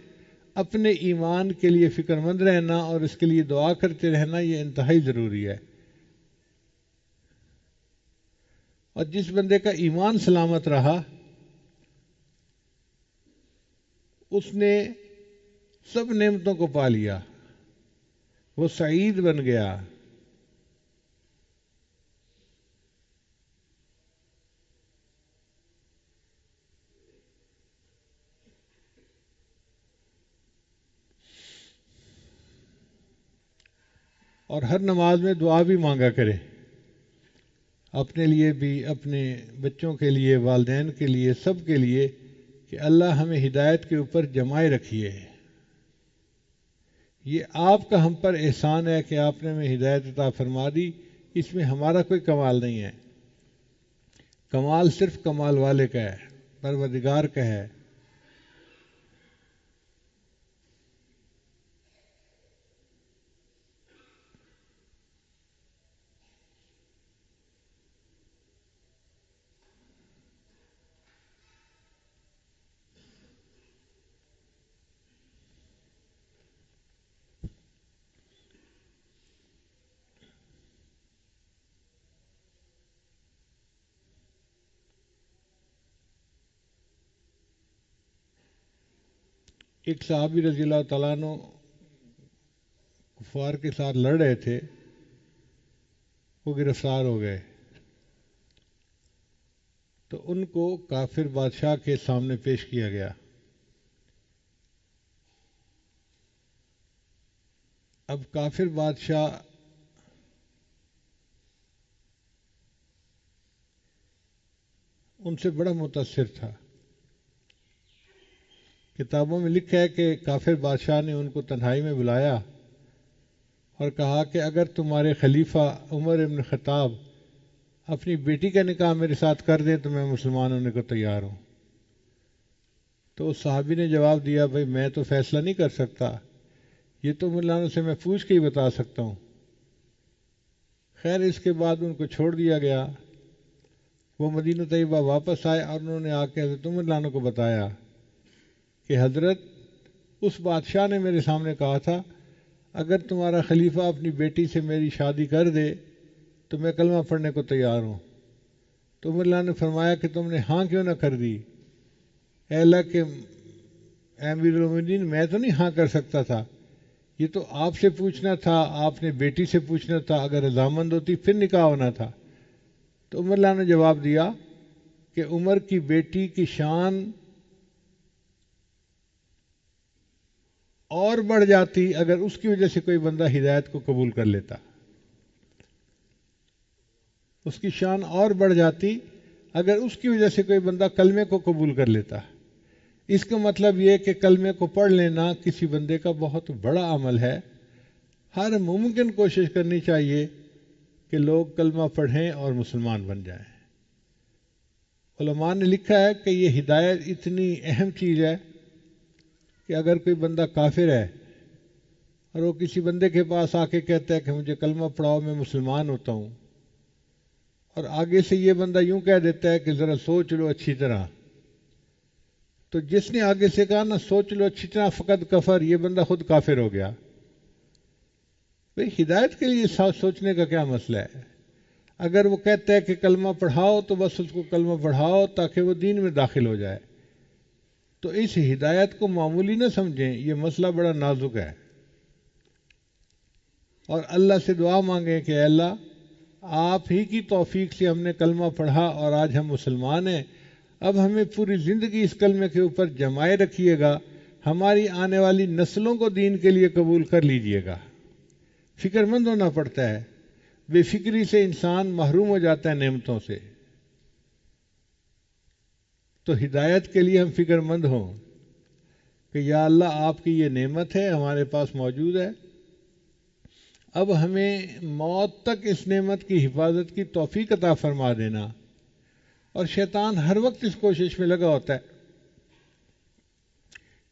Speaker 1: اپنے ایمان کے لیے فکر مند رہنا اور اس کے لیے دعا کرتے رہنا، یہ انتہائی ضروری ہے۔ اور جس بندے کا ایمان سلامت رہا، اس نے سب نعمتوں کو پا لیا، وہ سعید بن گیا۔ اور ہر نماز میں دعا بھی مانگا کرے، اپنے لیے بھی، اپنے بچوں کے لیے، والدین کے لیے، سب کے لیے، کہ اللہ ہمیں ہدایت کے اوپر جمائے رکھیے۔ یہ آپ کا ہم پر احسان ہے کہ آپ نے ہمیں ہدایت عطا فرما دی، اس میں ہمارا کوئی کمال نہیں ہے، کمال صرف کمال والے کا ہے، پروردگار کا ہے۔ ایک صحابی رضی اللہ تعالیٰ عنہ کفار کے ساتھ لڑ رہے تھے، وہ گرفتار ہو گئے، تو ان کو کافر بادشاہ کے سامنے پیش کیا گیا۔ اب کافر بادشاہ ان سے بڑا متاثر تھا۔ کتابوں میں لکھا ہے کہ کافر بادشاہ نے ان کو تنہائی میں بلایا اور کہا کہ اگر تمہارے خلیفہ عمر ابن خطاب اپنی بیٹی کا نکاح میرے ساتھ کر دیں تو میں مسلمان ہونے کو تیار ہوں۔ تو اس صحابی نے جواب دیا، بھائی میں تو فیصلہ نہیں کر سکتا، یہ تو مولانا سے میں پوچھ کے ہی بتا سکتا ہوں۔ خیر اس کے بعد ان کو چھوڑ دیا گیا، وہ مدینہ طیبہ واپس آئے اور انہوں نے آ کے حضرت عمر مولانا کو بتایا کہ حضرت اس بادشاہ نے میرے سامنے کہا تھا اگر تمہارا خلیفہ اپنی بیٹی سے میری شادی کر دے تو میں کلمہ پڑھنے کو تیار ہوں۔ تو عمر مولانا نے فرمایا کہ تم نے ہاں کیوں نہ کر دی؟ اے اللہ کے امیر المومنین، میں تو نہیں ہاں کر سکتا تھا، یہ تو آپ سے پوچھنا تھا، آپ نے بیٹی سے پوچھنا تھا، اگر رضامند ہوتی پھر نکاح ہونا تھا۔ تو عمر مولانا نے جواب دیا کہ عمر کی بیٹی کی شان اور بڑھ جاتی اگر اس کی وجہ سے کوئی بندہ ہدایت کو قبول کر لیتا، اس کی شان اور بڑھ جاتی اگر اس کی وجہ سے کوئی بندہ کلمے کو قبول کر لیتا۔ اس کا مطلب یہ کہ کلمے کو پڑھ لینا کسی بندے کا بہت بڑا عمل ہے۔ ہر ممکن کوشش کرنی چاہیے کہ لوگ کلمہ پڑھیں اور مسلمان بن جائیں۔ علماء نے لکھا ہے کہ یہ ہدایت اتنی اہم چیز ہے کہ اگر کوئی بندہ کافر ہے اور وہ کسی بندے کے پاس آ کے کہتا ہے کہ مجھے کلمہ پڑھاؤ میں مسلمان ہوتا ہوں، اور آگے سے یہ بندہ یوں کہہ دیتا ہے کہ ذرا سوچ لو اچھی طرح، تو جس نے آگے سے کہا نا سوچ لو اچھی طرح فقط کفر، یہ بندہ خود کافر ہو گیا۔ بھئی ہدایت کے لیے سوچنے کا کیا مسئلہ ہے؟ اگر وہ کہتا ہے کہ کلمہ پڑھاؤ تو بس اس کو کلمہ پڑھاؤ تاکہ وہ دین میں داخل ہو جائے۔ تو اس ہدایت کو معمولی نہ سمجھیں، یہ مسئلہ بڑا نازک ہے، اور اللہ سے دعا مانگیں کہ اے اللہ آپ ہی کی توفیق سے ہم نے کلمہ پڑھا اور آج ہم مسلمان ہیں، اب ہمیں پوری زندگی اس کلمے کے اوپر جمائے رکھیے گا، ہماری آنے والی نسلوں کو دین کے لیے قبول کر لیجئے گا۔ فکر مند ہونا پڑتا ہے، بے فکری سے انسان محروم ہو جاتا ہے نعمتوں سے۔ تو ہدایت کے لیے ہم فکر مند ہوں کہ یا اللہ آپ کی یہ نعمت ہے ہمارے پاس موجود ہے، اب ہمیں موت تک اس نعمت کی حفاظت کی توفیق عطا فرما دینا۔ اور شیطان ہر وقت اس کوشش میں لگا ہوتا ہے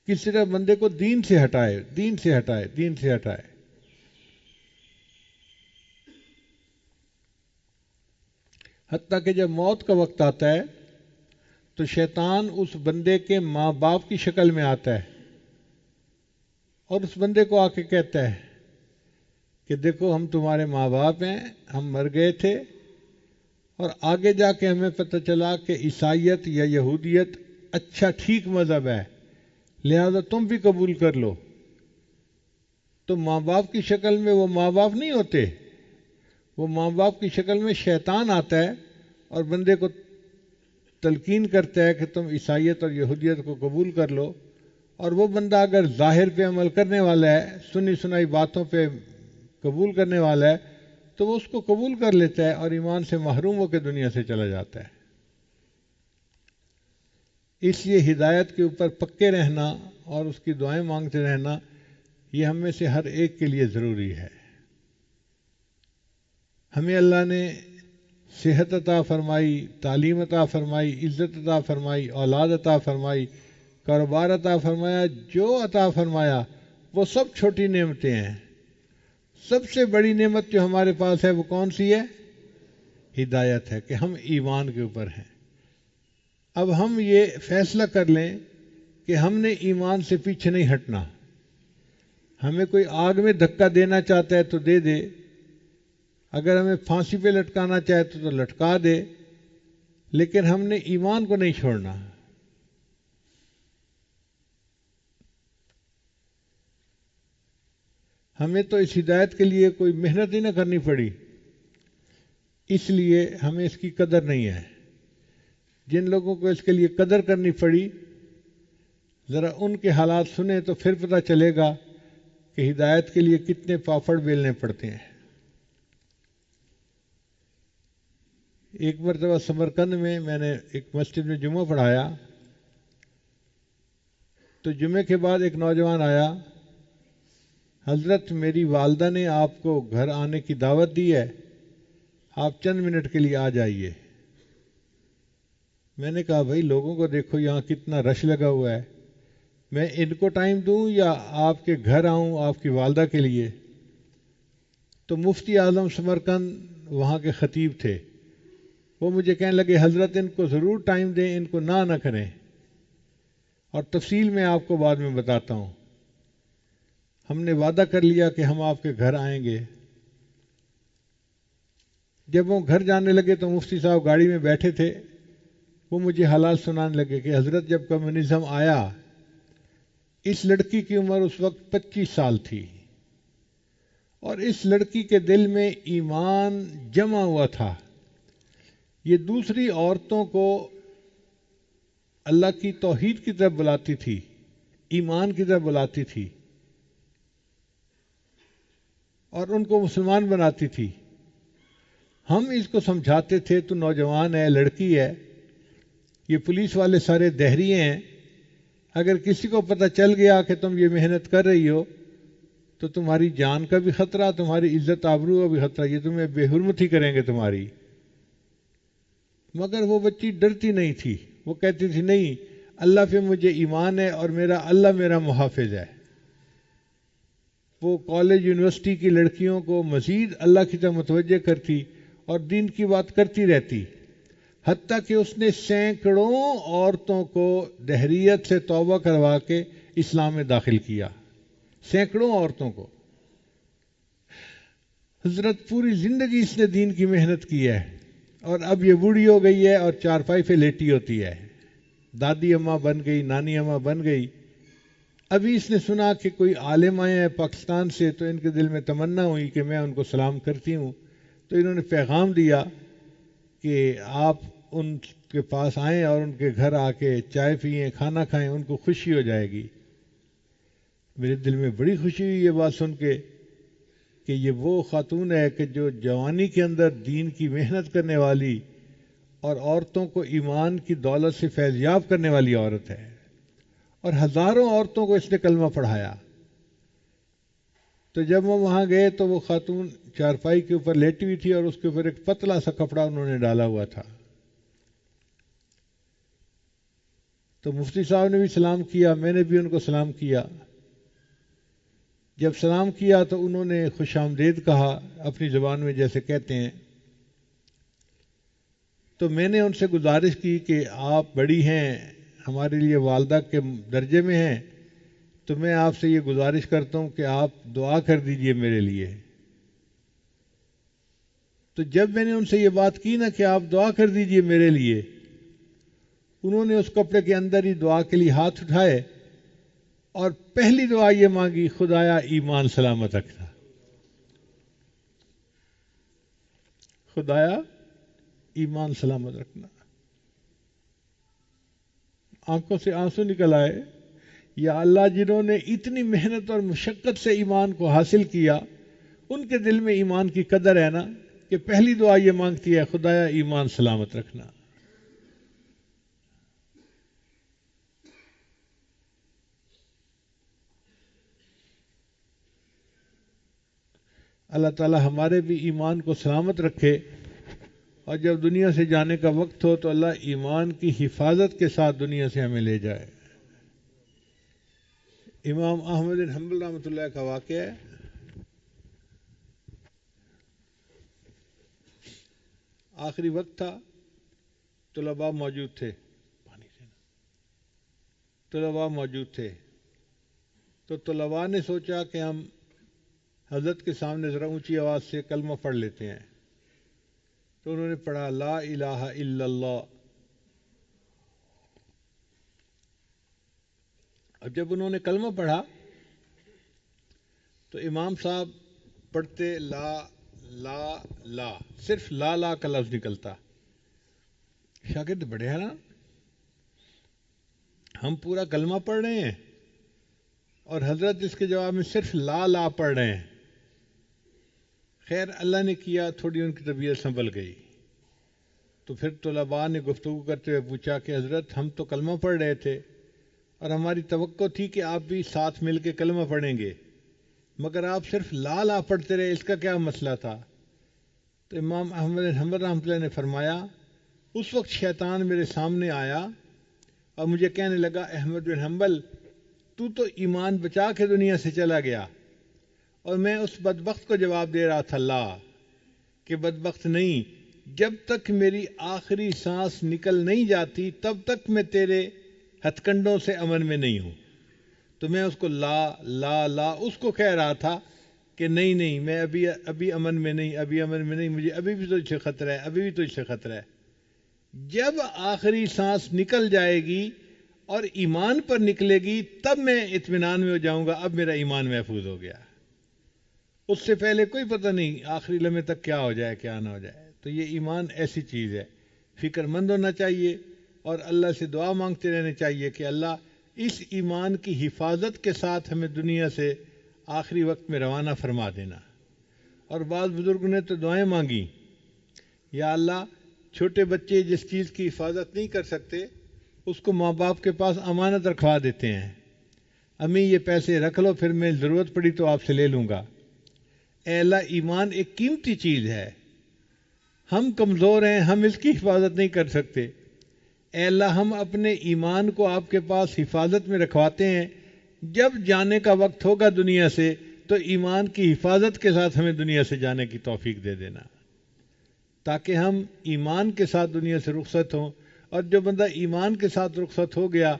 Speaker 1: کس طرح بندے کو دین سے ہٹائے، دین سے ہٹائے، دین سے ہٹائے۔ حتیٰ کہ جب موت کا وقت آتا ہے تو شیطان اس بندے کے ماں باپ کی شکل میں آتا ہے اور اس بندے کو آ کے کہتا ہے کہ دیکھو ہم تمہارے ماں باپ ہیں، ہم مر گئے تھے، اور آگے جا کے ہمیں پتہ چلا کہ عیسائیت یا یہودیت اچھا ٹھیک مذہب ہے، لہذا تم بھی قبول کر لو۔ تو ماں باپ کی شکل میں وہ ماں باپ نہیں ہوتے، وہ ماں باپ کی شکل میں شیطان آتا ہے اور بندے کو تلقین کرتا ہے کہ تم عیسائیت اور یہودیت کو قبول کر لو، اور وہ بندہ اگر ظاہر پہ عمل کرنے والا ہے، سنی سنائی باتوں پہ قبول کرنے والا ہے تو وہ اس کو قبول کر لیتا ہے اور ایمان سے محروم ہو کے دنیا سے چلا جاتا ہے۔ اس لیے ہدایت کے اوپر پکے رہنا اور اس کی دعائیں مانگتے رہنا یہ ہم میں سے ہر ایک کے لیے ضروری ہے۔ ہمیں اللہ نے صحت عطا فرمائی، تعلیم عطا فرمائی، عزت عطا فرمائی، اولاد عطا فرمائی، کاروبار عطا فرمایا، جو عطا فرمایا وہ سب چھوٹی نعمتیں ہیں۔ سب سے بڑی نعمت جو ہمارے پاس ہے وہ کون سی ہے؟ ہدایت ہے، کہ ہم ایمان کے اوپر ہیں۔ اب ہم یہ فیصلہ کر لیں کہ ہم نے ایمان سے پیچھے نہیں ہٹنا۔ ہمیں کوئی آگ میں دھکا دینا چاہتا ہے تو دے دے، اگر ہمیں پھانسی پہ لٹکانا چاہے تو لٹکا دے، لیکن ہم نے ایمان کو نہیں چھوڑنا۔ ہمیں تو اس ہدایت کے لیے کوئی محنت ہی نہ کرنی پڑی، اس لیے ہمیں اس کی قدر نہیں ہے۔ جن لوگوں کو اس کے لیے قدر کرنی پڑی، ذرا ان کے حالات سنیں تو پھر پتہ چلے گا کہ ہدایت کے لیے کتنے پاپڑ بیلنے پڑتے ہیں۔ ایک مرتبہ سمرقند میں نے ایک مسجد میں جمعہ پڑھایا، تو جمعے کے بعد ایک نوجوان آیا، حضرت میری والدہ نے آپ کو گھر آنے کی دعوت دی ہے، آپ چند منٹ کے لیے آ جائیے۔ میں نے کہا بھائی لوگوں کو دیکھو یہاں کتنا رش لگا ہوا ہے، میں ان کو ٹائم دوں یا آپ کے گھر آؤں آپ کی والدہ کے لیے؟ تو مفتی اعظم سمرقند وہاں کے خطیب تھے، وہ مجھے کہنے لگے حضرت ان کو ضرور ٹائم دیں، ان کو نہ کریں، اور تفصیل میں آپ کو بعد میں بتاتا ہوں۔ ہم نے وعدہ کر لیا کہ ہم آپ کے گھر آئیں گے۔ جب وہ گھر جانے لگے تو مفتی صاحب گاڑی میں بیٹھے تھے، وہ مجھے حالات سنانے لگے کہ حضرت جب کمیونزم آیا، اس لڑکی کی عمر اس وقت 25 سال تھی، اور اس لڑکی کے دل میں ایمان جمع ہوا تھا۔ یہ دوسری عورتوں کو اللہ کی توحید کی طرف بلاتی تھی، ایمان کی طرف بلاتی تھی، اور ان کو مسلمان بناتی تھی۔ ہم اس کو سمجھاتے تھے تو نوجوان ہے، لڑکی ہے، یہ پولیس والے سارے دہریے ہیں، اگر کسی کو پتہ چل گیا کہ تم یہ محنت کر رہی ہو تو تمہاری جان کا بھی خطرہ، تمہاری عزت آبرو کا بھی خطرہ، یہ تمہیں بے حرمتی کریں گے تمہاری۔ مگر وہ بچی ڈرتی نہیں تھی، وہ کہتی تھی نہیں، اللہ پہ مجھے ایمان ہے اور اللہ میرا محافظ ہے۔ وہ کالج یونیورسٹی کی لڑکیوں کو مزید اللہ کی طرف متوجہ کرتی اور دین کی بات کرتی رہتی، حتیٰ کہ اس نے سینکڑوں عورتوں کو دہریت سے توبہ کروا کے اسلام میں داخل کیا، سینکڑوں عورتوں کو۔ حضرت پوری زندگی اس نے دین کی محنت کی ہے، اور اب یہ بوڑھی ہو گئی ہے اور چارپائی پہ لیٹی ہوتی ہے، دادی اماں بن گئی، نانی اماں بن گئی۔ ابھی اس نے سنا کہ کوئی عالم آئے ہیں پاکستان سے، تو ان کے دل میں تمنا ہوئی کہ میں ان کو سلام کرتی ہوں، تو انہوں نے پیغام دیا کہ آپ ان کے پاس آئیں اور ان کے گھر آ کے چائے پئیں، کھانا کھائیں، ان کو خوشی ہو جائے گی۔ میرے دل میں بڑی خوشی ہوئی یہ بات سن کے کہ یہ وہ خاتون ہے کہ جو جوانی کے اندر دین کی محنت کرنے والی اور عورتوں کو ایمان کی دولت سے فیضیاب کرنے والی عورت ہے، اور ہزاروں عورتوں کو اس نے کلمہ پڑھایا۔ تو جب ہم وہاں گئے تو وہ خاتون چارپائی کے اوپر لیٹی ہوئی تھی اور اس کے اوپر ایک پتلا سا کپڑا انہوں نے ڈالا ہوا تھا۔ تو مفتی صاحب نے بھی سلام کیا، میں نے بھی ان کو سلام کیا۔ جب سلام کیا تو انہوں نے خوش آمدید کہا اپنی زبان میں جیسے کہتے ہیں۔ تو میں نے ان سے گزارش کی کہ آپ بڑی ہیں، ہمارے لیے والدہ کے درجے میں ہیں، تو میں آپ سے یہ گزارش کرتا ہوں کہ آپ دعا کر دیجئے میرے لیے۔ تو جب میں نے ان سے یہ بات کی نا کہ آپ دعا کر دیجئے میرے لیے، انہوں نے اس کپڑے کے اندر ہی دعا کے لیے ہاتھ اٹھائے اور پہلی دعا یہ مانگی، خدایا ایمان سلامت رکھنا، خدایا ایمان سلامت رکھنا۔ آنکھوں سے آنسو نکل آئے، یا اللہ جنہوں نے اتنی محنت اور مشقت سے ایمان کو حاصل کیا، ان کے دل میں ایمان کی قدر ہے نا کہ پہلی دعا یہ مانگتی ہے خدایا ایمان سلامت رکھنا. اللہ تعالی ہمارے بھی ایمان کو سلامت رکھے، اور جب دنیا سے جانے کا وقت ہو تو اللہ ایمان کی حفاظت کے ساتھ دنیا سے ہمیں لے جائے. امام احمد بن حنبل رحمۃ اللہ کا واقعہ ہے. آخری وقت تھا، طلباء موجود تھے، تو طلباء نے سوچا کہ ہم حضرت کے سامنے ذرا اونچی آواز سے کلمہ پڑھ لیتے ہیں. تو انہوں نے پڑھا لا الہ الا اللہ. اب جب انہوں نے کلمہ پڑھا تو امام صاحب پڑھتے لا لا لا، صرف لا لا کا لفظ نکلتا. شاگرد بڑے ہیں نا، ہم پورا کلمہ پڑھ رہے ہیں اور حضرت اس کے جواب میں صرف لا لا پڑھ رہے ہیں. خیر اللہ نے کیا تھوڑی ان کی طبیعت سنبھل گئی. تو پھر طلباء نے گفتگو کرتے ہوئے پوچھا کہ حضرت ہم تو کلمہ پڑھ رہے تھے اور ہماری توقع تھی کہ آپ بھی ساتھ مل کے کلمہ پڑھیں گے، مگر آپ صرف لا لا پڑھتے رہے، اس کا کیا مسئلہ تھا؟ تو امام احمد بن حنبل رحمۃ اللہ نے فرمایا اس وقت شیطان میرے سامنے آیا اور مجھے کہنے لگا احمد بن حنبل تو ایمان بچا کے دنیا سے چلا گیا، اور میں اس بدبخت کو جواب دے رہا تھا لا، کہ بدبخت نہیں، جب تک میری آخری سانس نکل نہیں جاتی تب تک میں تیرے ہتھ کنڈوں سے امن میں نہیں ہوں. تو میں اس کو لا لا لا اس کو کہہ رہا تھا کہ نہیں میں ابھی امن میں نہیں، مجھے ابھی بھی تجھ سے خطرہ ہے. جب آخری سانس نکل جائے گی اور ایمان پر نکلے گی تب میں اطمینان میں ہو جاؤں گا، اب میرا ایمان محفوظ ہو گیا. اس سے پہلے کوئی پتہ نہیں آخری لمحے تک کیا ہو جائے کیا نہ ہو جائے. تو یہ ایمان ایسی چیز ہے، فکر مند ہونا چاہیے اور اللہ سے دعا مانگتے رہنے چاہیے کہ اللہ اس ایمان کی حفاظت کے ساتھ ہمیں دنیا سے آخری وقت میں روانہ فرما دینا. اور بعض بزرگوں نے تو دعائیں مانگی، یا اللہ چھوٹے بچے جس چیز کی حفاظت نہیں کر سکتے اس کو ماں باپ کے پاس امانت رکھوا دیتے ہیں، امی یہ پیسے رکھ لو پھر میں ضرورت پڑی تو آپ سے لے لوں گا. اے اللہ ایمان ایک قیمتی چیز ہے، ہم کمزور ہیں، ہم اس کی حفاظت نہیں کر سکتے. اے اللہ ہم اپنے ایمان کو آپ کے پاس حفاظت میں رکھواتے ہیں، جب جانے کا وقت ہوگا دنیا سے تو ایمان کی حفاظت کے ساتھ ہمیں دنیا سے جانے کی توفیق دے دینا، تاکہ ہم ایمان کے ساتھ دنیا سے رخصت ہوں. اور جو بندہ ایمان کے ساتھ رخصت ہو گیا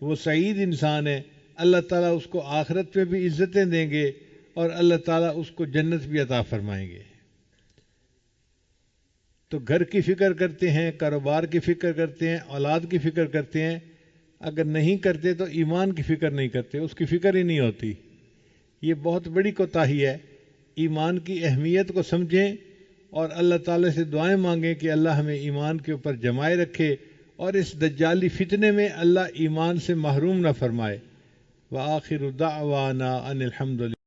Speaker 1: وہ سعید انسان ہے، اللہ تعالیٰ اس کو آخرت میں بھی عزتیں دیں گے اور اللہ تعالیٰ اس کو جنت بھی عطا فرمائیں گے. تو گھر کی فکر کرتے ہیں، کاروبار کی فکر کرتے ہیں، اولاد کی فکر کرتے ہیں، اگر نہیں کرتے تو ایمان کی فکر نہیں کرتے، اس کی فکر ہی نہیں ہوتی. یہ بہت بڑی کوتاہی ہے. ایمان کی اہمیت کو سمجھیں اور اللہ تعالیٰ سے دعائیں مانگیں کہ اللہ ہمیں ایمان کے اوپر جمائے رکھے اور اس دجالی فتنے میں اللہ ایمان سے محروم نہ فرمائے. وآخر دعوانا ان الحمد للہ.